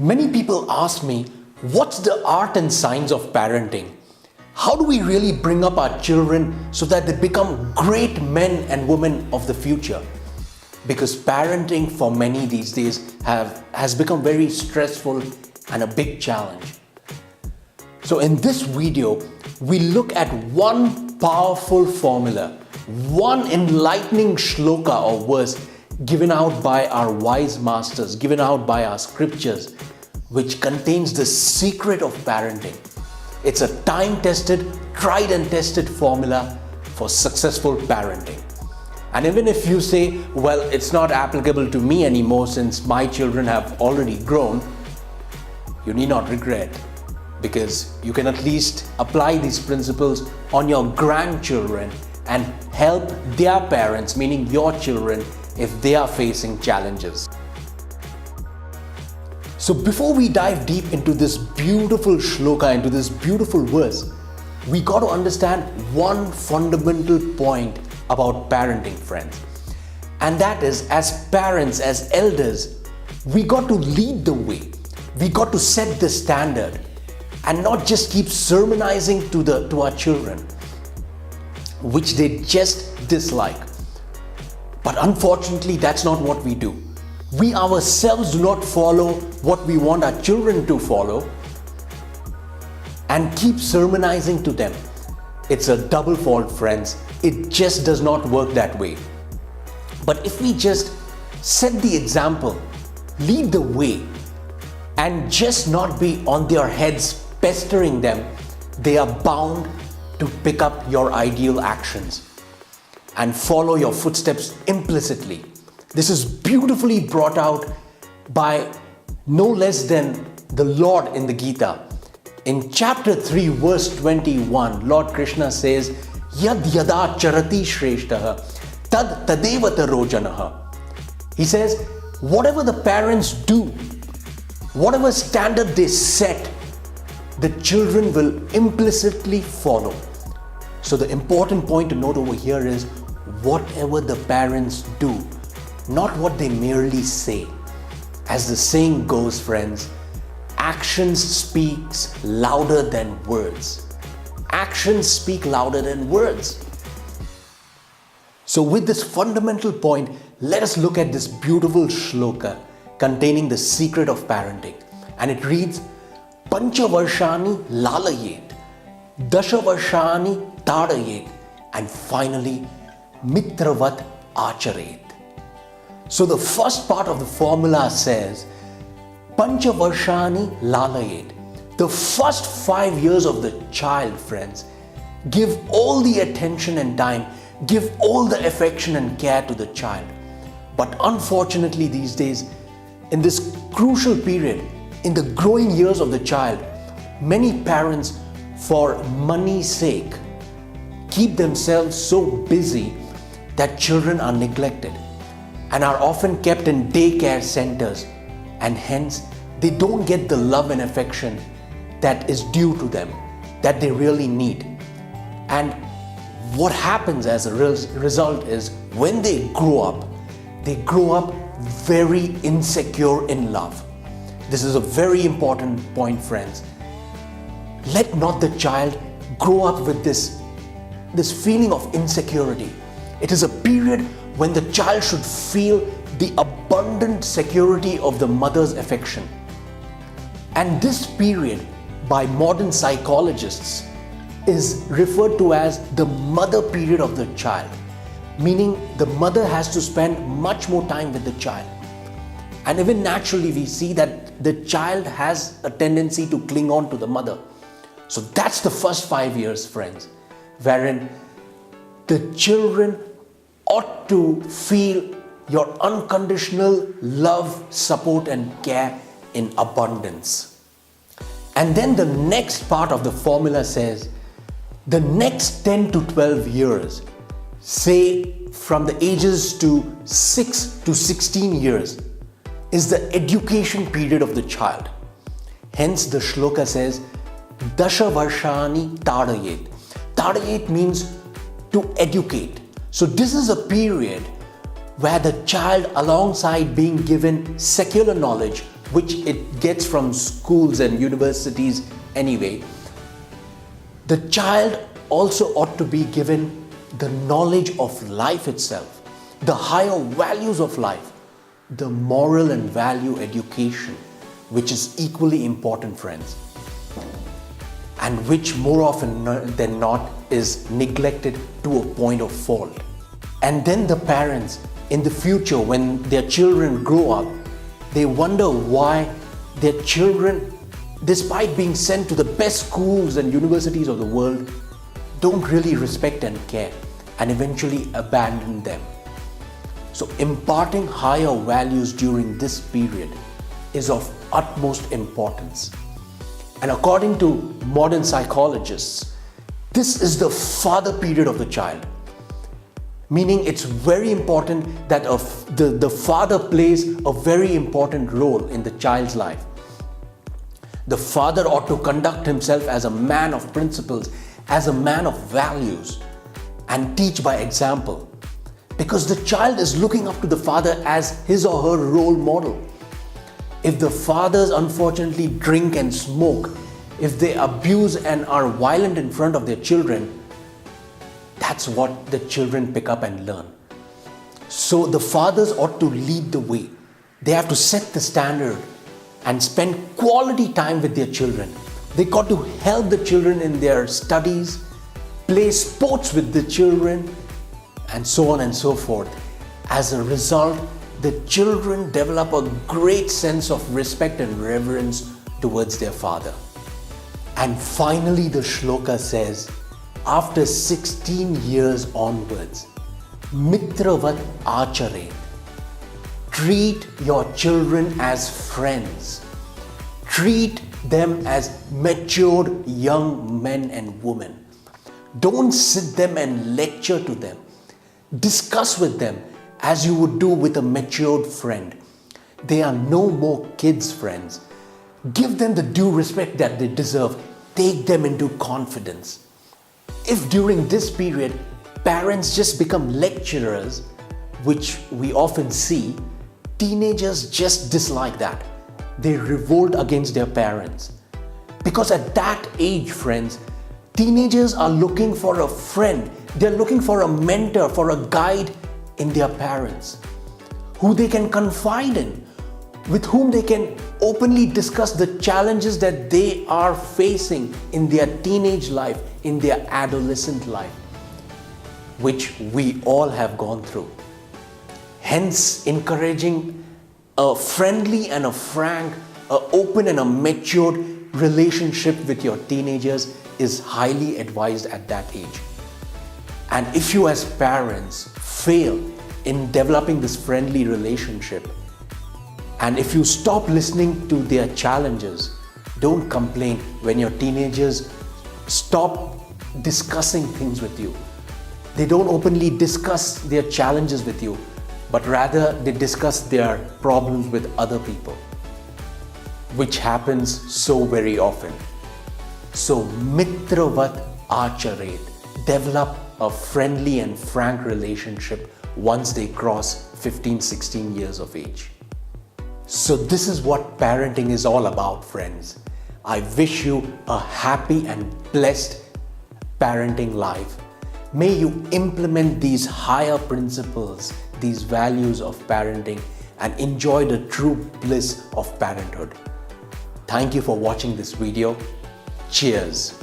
Many people ask me, what's the art and science of parenting? How do we really bring up our children so that they become great men and women of the future? Because parenting for many these days has become very stressful and a big challenge. So in this video, we look at one powerful formula, one enlightening shloka or verse given out by our wise masters, given out by our scriptures, which contains the secret of parenting. It's a time-tested, tried and tested formula for successful parenting. And even if you say, well, it's not applicable to me anymore since my children have already grown, you need not regret, because you can at least apply these principles on your grandchildren and help their parents, meaning your children, if they are facing challenges. So before we dive deep into this beautiful shloka, into this beautiful verse, we got to understand one fundamental point about parenting, friends. And that is, as parents, as elders, we got to lead the way. We got to set the standard and not just keep sermonizing to our children, which they just dislike. But unfortunately, that's not what we do. We ourselves do not follow what we want our children to follow and keep sermonizing to them. It's a double fault, friends. It just does not work that way. But if we just set the example, lead the way, and just not be on their heads pestering them, they are bound to pick up your ideal actions and follow your footsteps implicitly. This is beautifully brought out by no less than the Lord in the Gita. In chapter 3, verse 21, Lord Krishna says, Yad yada charati shreshtaha, tad tadeva taro janaha. He says, whatever the parents do, whatever standard they set, the children will implicitly follow. So the important point to note over here is whatever the parents do, not what they merely say. As the saying goes, friends, actions speaks louder than words. Actions speak louder than words. So with this fundamental point, let us look at this beautiful shloka containing the secret of parenting. And it reads, Pancha varshani lalayet, dasha varshani tadayet, and finally, mitravat acharet. So the first part of the formula says, Pancha varshani lalayet. The first 5 years of the child, friends, give all the attention and time, give all the affection and care to the child. But unfortunately these days, in this crucial period, in the growing years of the child, many parents, for money's sake, keep themselves so busy that children are neglected and are often kept in daycare centers, and hence they don't get the love and affection that is due to them, that they really need. And what happens as a result is when they grow up very insecure in love. This is a very important point, friends. Let not the child grow up with this feeling of insecurity. It is a period when the child should feel the abundant security of the mother's affection. And this period, by modern psychologists, is referred to as the mother period of the child, meaning the mother has to spend much more time with the child. And even naturally, we see that the child has a tendency to cling on to the mother. So that's the first 5 years, friends, wherein the children ought to feel your unconditional love, support, and care in abundance. And then the next part of the formula says, the next 10 to 12 years, say from the ages to 6 to 16 years, is the education period of the child. Hence the shloka says, Dasha varshani tadayet. Tadayet means to educate. So this is a period where the child, alongside being given secular knowledge, which it gets from schools and universities anyway, the child also ought to be given the knowledge of life itself, the higher values of life, the moral and value education, which is equally important, friends, and which more often than not is neglected to a point of fault. And then the parents, in the future, when their children grow up, they wonder why their children, despite being sent to the best schools and universities of the world, don't really respect and care, and eventually abandon them. So imparting higher values during this period is of utmost importance. And according to modern psychologists, this is the father period of the child. Meaning it's very important that the father plays a very important role in the child's life. The father ought to conduct himself as a man of principles, as a man of values, and teach by example. Because the child is looking up to the father as his or her role model. If the fathers unfortunately drink and smoke, if they abuse and are violent in front of their children, that's what the children pick up and learn. So the fathers ought to lead the way. They have to set the standard and spend quality time with their children. They got to help the children in their studies, play sports with the children, and so on and so forth. As a result, the children develop a great sense of respect and reverence towards their father. And finally, the shloka says, after 16 years onwards, mitravat acharet. Treat your children as friends. Treat them as matured young men and women. Don't sit them and lecture to them. Discuss with them as you would do with a matured friend. They are no more kids, friends. Give them the due respect that they deserve. Take them into confidence. If during this period, parents just become lecturers, which we often see, teenagers just dislike that. They revolt against their parents. Because at that age, friends, teenagers are looking for a friend. They're looking for a mentor, for a guide in their parents, who they can confide in, with whom they can openly discuss the challenges that they are facing in their teenage life, in their adolescent life, which we all have gone through. Hence, encouraging a friendly and a frank, a open and a matured relationship with your teenagers is highly advised at that age. And if you as parents fail in developing this friendly relationship, and if you stop listening to their challenges, don't complain when your teenagers stop discussing things with you. They don't openly discuss their challenges with you, but rather they discuss their problems with other people, which happens so very often. So mitravat acharet. Develop a friendly and frank relationship once they cross 15-16 years of age. So this is what parenting is all about, friends. I wish you a happy and blessed parenting life. May you implement these higher principles, these values of parenting, and enjoy the true bliss of parenthood. Thank you for watching this video. Cheers.